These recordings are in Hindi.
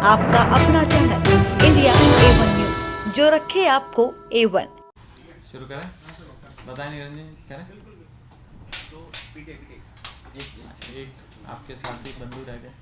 आपका अपना चैनल इंडिया A1 न्यूज, जो रखे आपको A1। शुरू करें? बताएं निरंजन, करें? एक आपके साथ ही बंधु रह गए।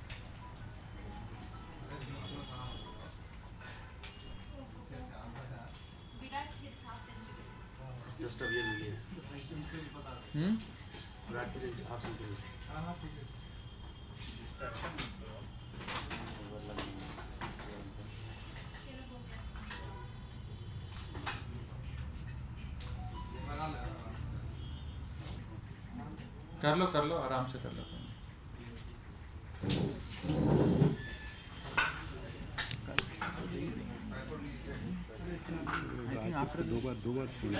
कर लो आराम से कर लो। दो बार फोन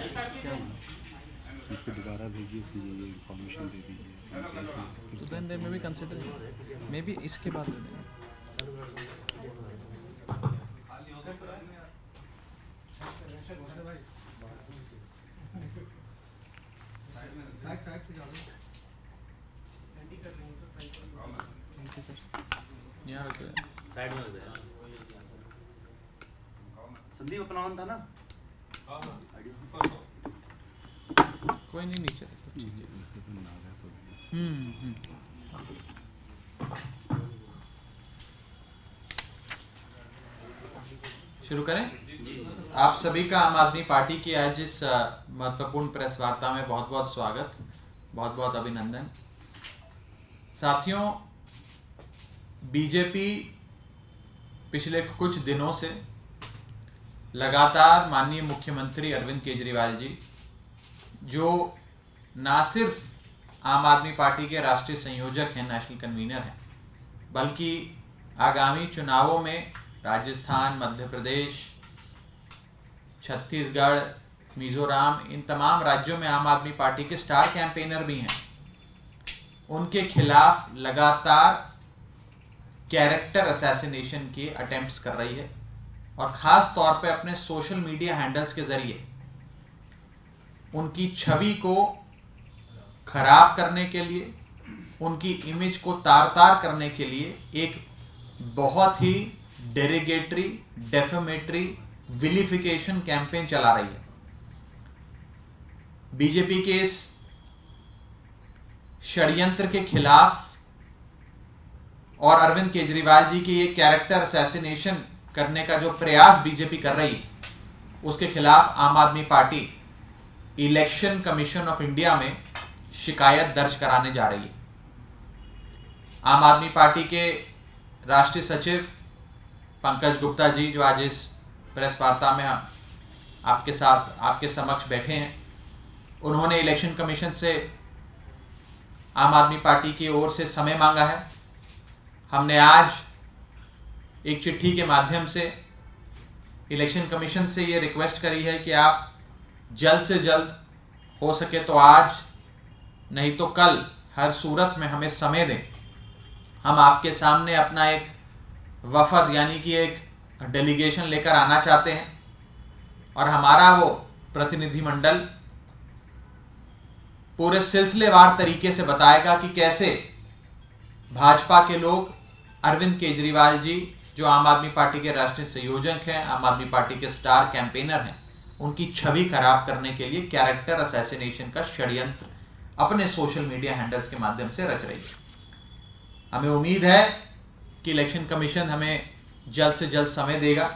इसको दोबारा भेजिए, इसकी ये इन्फॉर्मेशन दे दीजिए। तो then maybe consider, maybe इसके बाद दे देंगे। यहाँ रख दो, साइड में संदीप अपना ऑन था ना। कोई नहीं, नीचे रख दो, ठीक है। शुरू करें? आप सभी का आम आदमी पार्टी की आज इस महत्वपूर्ण प्रेस वार्ता में बहुत बहुत स्वागत, बहुत बहुत अभिनंदन। साथियों, बीजेपी पिछले कुछ दिनों से लगातार माननीय मुख्यमंत्री अरविंद केजरीवाल जी, जो ना सिर्फ आम आदमी पार्टी के राष्ट्रीय संयोजक हैं, नेशनल कन्वीनर हैं, बल्कि आगामी चुनावों में राजस्थान, मध्य प्रदेश, छत्तीसगढ़, मिजोरम, इन तमाम राज्यों में आम आदमी पार्टी के स्टार कैंपेनर भी हैं। उनके खिलाफ लगातार कैरेक्टर असैसिनेशन के अटेम्प्ट्स कर रही है और ख़ास तौर पे अपने सोशल मीडिया हैंडल्स के ज़रिए उनकी छवि को खराब करने के लिए, उनकी इमेज को तार-तार करने के लिए एक बहुत ही डेरिगेटरी, डेफेमेटरी, विलिफिकेशन कैंपेन चला रही है। बीजेपी के इस षड्यंत्र के खिलाफ और अरविंद केजरीवाल जी की ये कैरेक्टर असैसिनेशन करने का जो प्रयास बीजेपी कर रही है, उसके खिलाफ आम आदमी party election commission of India में शिकायत दर्ज कराने जा रही है। आम आदमी पार्टी के राष्ट्रीय सचिव पंकज गुप्ता जी, जो आज इस प्रेस वार्ता में आपके समक्ष बैठे हैं, उन्होंने इलेक्शन कमीशन से आम आदमी पार्टी की ओर से समय मांगा है। हमने आज एक चिट्ठी के माध्यम से इलेक्शन कमीशन से ये रिक्वेस्ट करी है कि आप जल्द से जल्द, हो सके तो आज, नहीं तो कल, हर सूरत में हमें समय दें। हम आपके सामने अपना एक वफद यानी कि एक डेलीगेशन लेकर आना चाहते हैं और हमारा वो प्रतिनिधिमंडल पूरे सिलसिलेवार तरीके से बताएगा कि कैसे भाजपा के लोग अरविंद केजरीवाल जी, जो आम आदमी पार्टी के राष्ट्रीय संयोजक हैं, आम आदमी पार्टी के स्टार कैंपेनर हैं, उनकी छवि खराब करने के लिए कैरेक्टर असैसिनेशन का षड्यंत्र अपने सोशल मीडिया हैंडल्स के माध्यम से रच रही है। हमें उम्मीद है कि इलेक्शन कमीशन हमें जल्द से जल्द समय देगा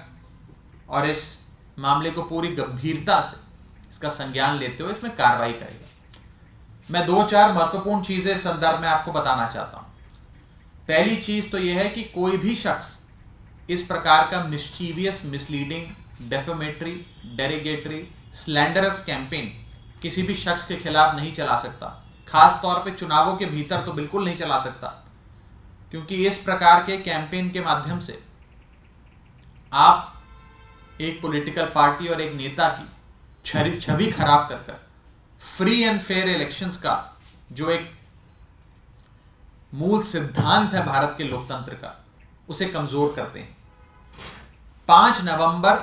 और इस मामले को पूरी गंभीरता से, इसका संज्ञान लेते हुए इसमें कार्रवाई करेगा। मैं 2-4 महत्वपूर्ण चीजें इस संदर्भ में आपको बताना चाहता हूं। पहली चीज तो यह है कि कोई भी शख्स इस प्रकार का मिस्चीवियस, मिसलीडिंग, डेफेमेटरी, डेरिगेटरी, स्लैंडरस कैंपेन किसी भी शख्स के खिलाफ नहीं चला सकता। खास तौर पे चुनावों के भीतर तो बिल्कुल नहीं चला सकता, क्योंकि इस प्रकार के कैंपेन के माध्यम से आप एक पॉलिटिकल पार्टी और एक नेता की छवि खराब कर फ्री एंड फेयर इलेक्शंस का जो एक मूल सिद्धांत है भारत के लोकतंत्र का, उसे कमजोर करते हैं। 5 नवंबर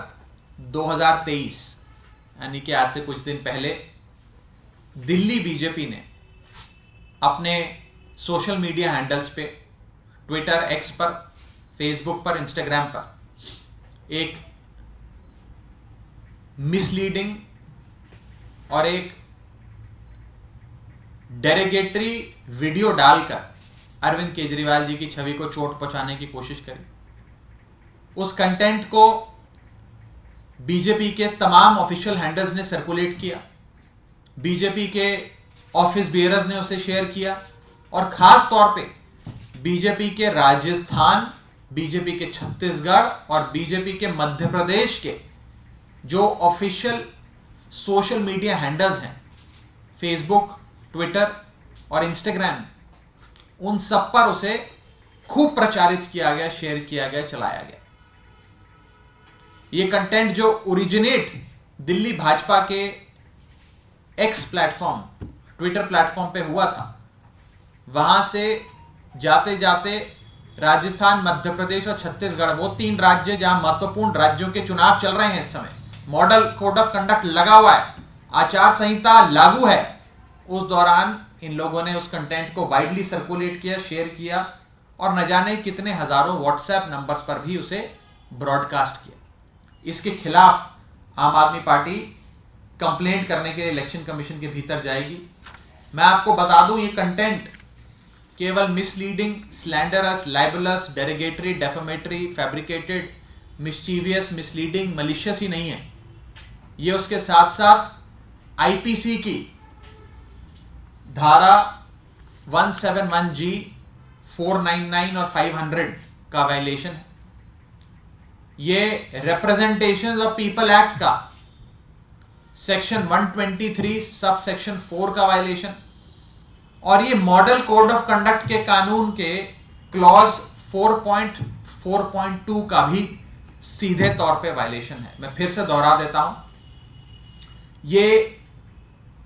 2023 यानी कि आज से कुछ दिन पहले दिल्ली बीजेपी ने अपने सोशल मीडिया हैंडल्स पे, ट्विटर, एक्स पर फेसबुक पर, इंस्टाग्राम पर एक मिसलीडिंग और एक डेरोगेटरी वीडियो डालकर अरविंद केजरीवाल जी की छवि को चोट पहुंचाने की कोशिश करी। उस कंटेंट को बीजेपी के तमाम ऑफिशियल हैंडल्स ने सर्कुलेट किया, बीजेपी के ऑफिस बियरर्स ने उसे शेयर किया, और खास तौर पे बीजेपी के राजस्थान, बीजेपी के छत्तीसगढ़ और बीजेपी के मध्य प्रदेश के जो ऑफिशियल सोशल मीडिया हैंडल्स हैं, फेसबुक, ट्विटर और इंस्टाग्राम, उन सब पर उसे खूब प्रचारित किया गया, शेयर किया गया, चलाया गया। ये कंटेंट जो ओरिजिनेट दिल्ली भाजपा के एक्स प्लेटफॉर्म, ट्विटर प्लेटफॉर्म पे हुआ था, वहां से जाते जाते राजस्थान, मध्य प्रदेश और छत्तीसगढ़, वो 3 राज्य जहां महत्वपूर्ण राज्यों के चुनाव चल रहे हैं इस समय, मॉडल कोड ऑफ कंडक्ट लगा हुआ है, आचार संहिता लागू है, उस दौरान इन लोगों ने उस कंटेंट को वाइडली सर्कुलेट किया, शेयर किया और न जाने कितने हजारों व्हाट्सएप नंबर्स पर भी उसे ब्रॉडकास्ट किया। इसके खिलाफ आम आदमी पार्टी कंप्लेंट करने के लिए इलेक्शन कमीशन के भीतर जाएगी। मैं आपको बता दूं, ये कंटेंट केवल misleading, slanderous, libellous, derogatory, defamatory, fabricated, mischievous, misleading, malicious ही नहीं है, ये उसके साथ साथ आईपीसी की धारा 171G, 499 और 500 का वायलेशन है। ये रिप्रेजेंटेशन ऑफ पीपल एक्ट का सेक्शन 123 सब सेक्शन 4 का वायलेशन, और ये मॉडल कोड ऑफ कंडक्ट के कानून के क्लॉज 4.4.2 का भी सीधे तौर पे वायलेशन है। मैं फिर से दोहरा देता हूं, ये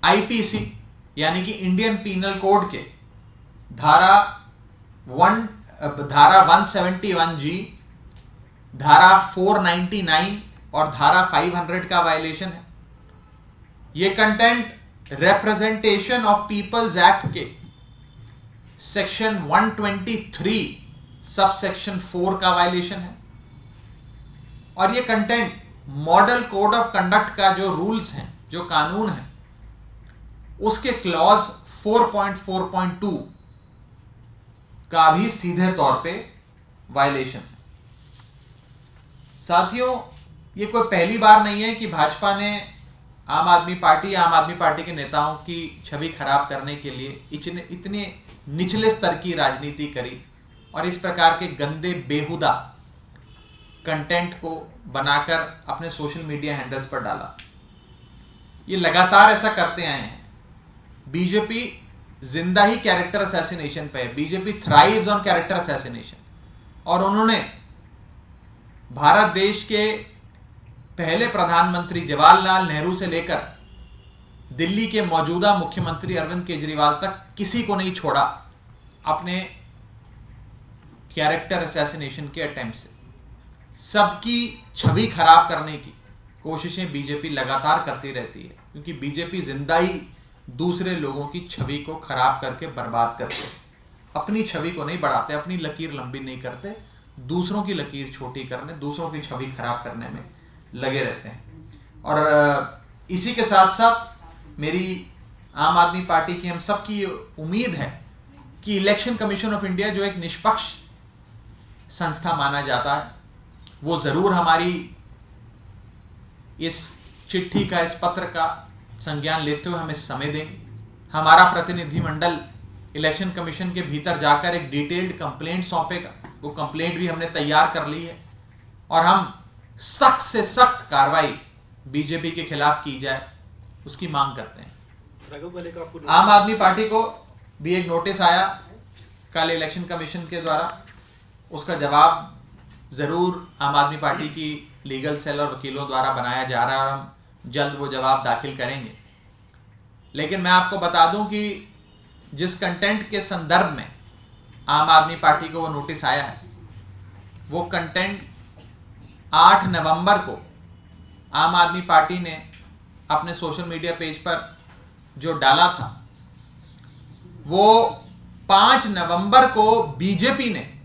आईपीसी यानी कि इंडियन पीनल कोड के धारा 171G, धारा 499 और धारा 500 का वायलेशन है। ये content representation of peoples act के सेक्शन 123 सब सेक्शन 4 का वायलेशन है, और ये content model code of conduct का जो रूल्स हैं, जो कानून है, उसके क्लॉज 4.4.2 का भी सीधे तौर पे वायलेशन है। साथियों, ये कोई पहली बार नहीं है कि भाजपा ने आम आदमी पार्टी के नेताओं की छवि खराब करने के लिए इतने निचले स्तर की राजनीति करी और इस प्रकार के गंदे बेहुदा कंटेंट को बनाकर अपने सोशल मीडिया हैंडल्स पर डाला। ये लगातार ऐसा करते आए हैं। बीजेपी जिंदा ही कैरेक्टर असैसिनेशन पे है। BJP thrives on character assassination, और उन्होंने भारत देश के पहले प्रधानमंत्री जवाहरलाल नेहरू से लेकर दिल्ली के मौजूदा मुख्यमंत्री अरविंद केजरीवाल तक किसी को नहीं छोड़ा अपने कैरेक्टर असैसिनेशन के अटेम्प्ट से। सबकी छवि खराब करने की कोशिशें बीजेपी लगातार करती रहती है, क्योंकि बीजेपी जिंदा ही दूसरे लोगों की छवि को खराब करके बर्बाद करते हैं। अपनी छवि को नहीं बढ़ाते, अपनी लकीर लंबी नहीं करते, दूसरों की लकीर छोटी करने, दूसरों की छवि खराब करने में लगे रहते हैं। और इसी के साथ साथ मेरी आम आदमी पार्टी की हम सब की उम्मीद है कि इलेक्शन कमीशन ऑफ इंडिया, जो एक निष्पक्ष संस्था माना जाता है, वो जरूर हमारी इस चिट्ठी का, इस पत्र का संज्ञान लेते हुए हमें समय देंगे। हमारा प्रतिनिधिमंडल इलेक्शन कमीशन के भीतर जाकर एक डिटेल्ड कंप्लेंट सौंपेगा। वो कंप्लेंट भी हमने तैयार कर ली है, और हम सख्त से सख्त कार्रवाई बीजेपी के खिलाफ की जाए, उसकी मांग करते हैं। आम आदमी पार्टी को भी एक नोटिस आया कल इलेक्शन कमीशन के द्वारा, उसका जवाब जरूर आम आदमी पार्टी की लीगल सेल और वकीलों द्वारा बनाया जा रहा है, और हम जल्द वो जवाब दाखिल करेंगे। लेकिन मैं आपको बता दूं कि जिस कंटेंट के संदर्भ में आम आदमी पार्टी को वो नोटिस आया है, वो कंटेंट 8 नवंबर को आम आदमी पार्टी ने अपने सोशल मीडिया पेज पर जो डाला था, वो 5 नवंबर को बीजेपी ने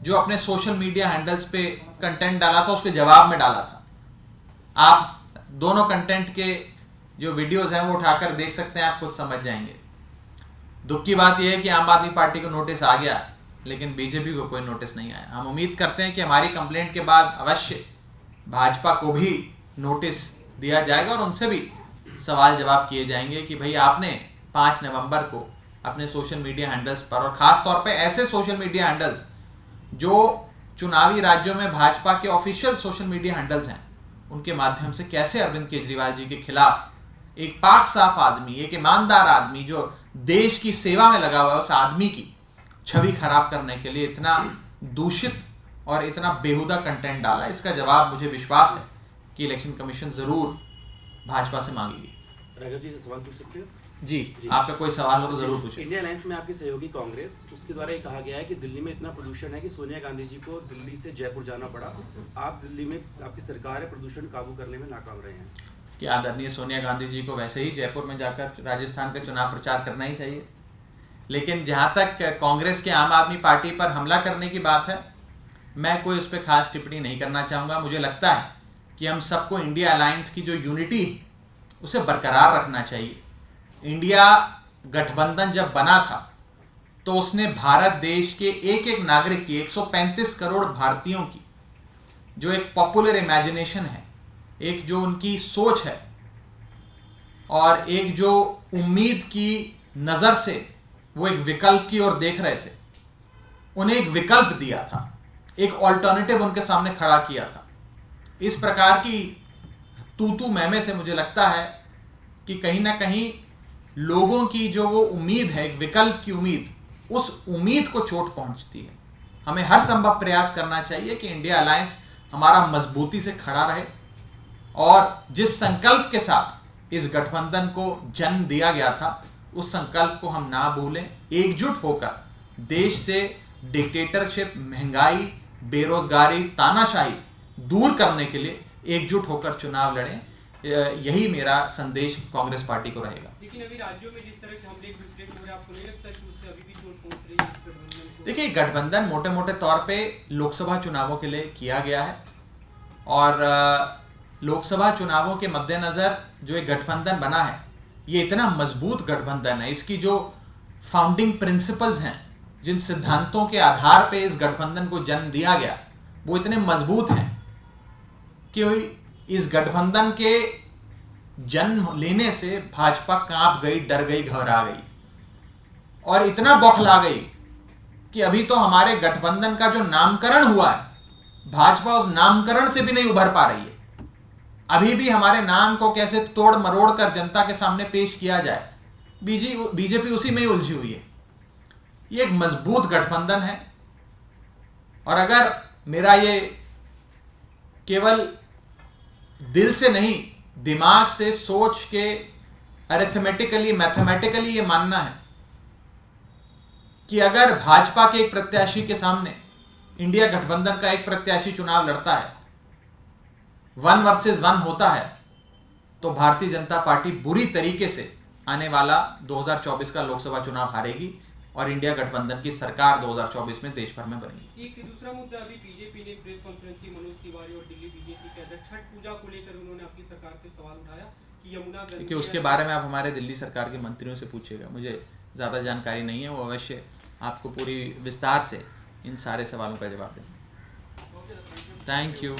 जो अपने सोशल मीडिया हैंडल्स पे कंटेंट डाला था उसके जवाब में डाला था। आप दोनों कंटेंट के जो वीडियोस हैं वो उठाकर देख सकते हैं, आप खुद समझ जाएंगे। दुख की बात यह है कि आम आदमी पार्टी को नोटिस आ गया, लेकिन बीजेपी को कोई नोटिस नहीं आया। हम उम्मीद करते हैं कि हमारी कंप्लेंट के बाद अवश्य भाजपा को भी नोटिस दिया जाएगा और उनसे भी सवाल जवाब किए जाएंगे कि भाई आपने 5 नवंबर को अपने सोशल मीडिया हैंडल्स पर, और खास तौर पे ऐसे सोशल मीडिया हैंडल्स जो चुनावी राज्यों में भाजपा के ऑफिशियल सोशल मीडिया हैंडल्स हैं, उनके माध्यम से कैसे अरविंद केजरीवाल जी के खिलाफ एक पाक साफ आदमी, एक ईमानदार आदमी जो देश की सेवा में लगा हुआ है, उस आदमी की छवि खराब करने के लिए इतना दूषित और इतना बेहुदा कंटेंट डाला। इसका जवाब मुझे विश्वास है कि इलेक्शन कमीशन जरूर भाजपा से मांगेगी। राघव जी सवाल पूछ सकते हो? जी, आपका कोई सवाल हो तो जरूर पूछें। इंडिया अलायंस में आपकी सहयोगी कांग्रेस, उसके द्वारा ये कहा गया है कि दिल्ली में इतना प्रदूषण है कि सोनिया गांधी जी को दिल्ली से जयपुर जाना पड़ा। आप दिल्ली में आपकी सरकार है, प्रदूषण काबू करने में नाकाम रहे हैं। कि आदरणीय सोनिया गांधी जी को वैसे ही जयपुर में जाकर राजस्थान का चुनाव प्रचार करना ही चाहिए। लेकिन जहां तक कांग्रेस के आम आदमी पार्टी पर हमला करने की बात है, मैं कोई उस पर खास टिप्पणी नहीं करना चाहूँगा। मुझे लगता है कि हम सबको इंडिया अलायंस की जो यूनिटी है उसे बरकरार रखना चाहिए। इंडिया गठबंधन जब बना था तो उसने भारत देश के एक एक नागरिक की, 135 करोड़ भारतीयों की जो एक पॉपुलर इमेजिनेशन है, एक जो उनकी सोच है और एक जो उम्मीद की नज़र से वो एक विकल्प की ओर देख रहे थे, उन्हें एक विकल्प दिया था, एक ऑल्टरनेटिव उनके सामने खड़ा किया था। इस प्रकार की तू मैमे से मुझे लगता है कि कहीं ना कहीं लोगों की जो वो उम्मीद है, एक विकल्प की उम्मीद, उस उम्मीद को चोट पहुंचती है। हमें हर संभव प्रयास करना चाहिए कि इंडिया अलायंस हमारा मजबूती से खड़ा रहे और जिस संकल्प के साथ इस गठबंधन को जन्म दिया गया था उस संकल्प को हम ना भूलें। एकजुट होकर देश से डिक्टेटरशिप, महंगाई, बेरोजगारी, तानाशाही दूर करने के लिए एकजुट होकर चुनाव लड़ें। यही मेरा संदेश कांग्रेस पार्टी को रहेगा। लेकिन अभी राज्यों में जिस तरह के हमले विपरीत हो रहे हैं, आपको नहीं लगता कि उससे अभी भी चोट पहुंच रही है गठबंधन को? देखिए, गठबंधन मोटे मोटे तौर पे लोकसभा चुनावों के लिए किया गया है और लोकसभा चुनावों के मद्देनजर जो एक गठबंधन बना है, ये इतना मजबूत गठबंधन है, इसकी जो फाउंडिंग प्रिंसिपल्स हैं, जिन सिद्धांतों के आधार पे इस गठबंधन को जन्म दिया गया, वो इतने मजबूत हैं कि इस गठबंधन के जन्म लेने से भाजपा कांप गई, डर गई, घबरा गई और इतना बौखला गई कि अभी तो हमारे गठबंधन का जो नामकरण हुआ है, भाजपा उस नामकरण से भी नहीं उभर पा रही है। अभी भी हमारे नाम को कैसे तोड़ मरोड़ कर जनता के सामने पेश किया जाए, बीजेपी उसी में ही उलझी हुई है। ये एक मजबूत गठबंधन है और अगर मेरा ये केवल दिल से नहीं, दिमाग से सोच के अरिथमेटिकली, मैथमेटिकली ये मानना है कि अगर भाजपा के एक प्रत्याशी के सामने इंडिया गठबंधन का एक प्रत्याशी चुनाव लड़ता है, 1 वर्सेस 1 होता है, तो भारतीय जनता पार्टी बुरी तरीके से आने वाला 2024 का लोकसभा चुनाव हारेगी और इंडिया गठबंधन की सरकार 2024 में देश भर में बनेगी। एक दूसरा मुद्दा, अभी बीजेपी ने प्रेस कॉन्फ्रेंस की, मनोज तिवारी और दिल्ली बीजेपी के अध्यक्ष छठ पूजा को लेकर उन्होंने अपनी सरकार पे सवाल उठाया कि यमुना गंगा, क्योंकि उसके बारे में आप हमारे दिल्ली सरकार के मंत्रियों से पूछिएगा, मुझे ज़्यादा जानकारी नहीं है। वो अवश्य आपको पूरी विस्तार से इन सारे सवालों का जवाब देंगे। Thank you.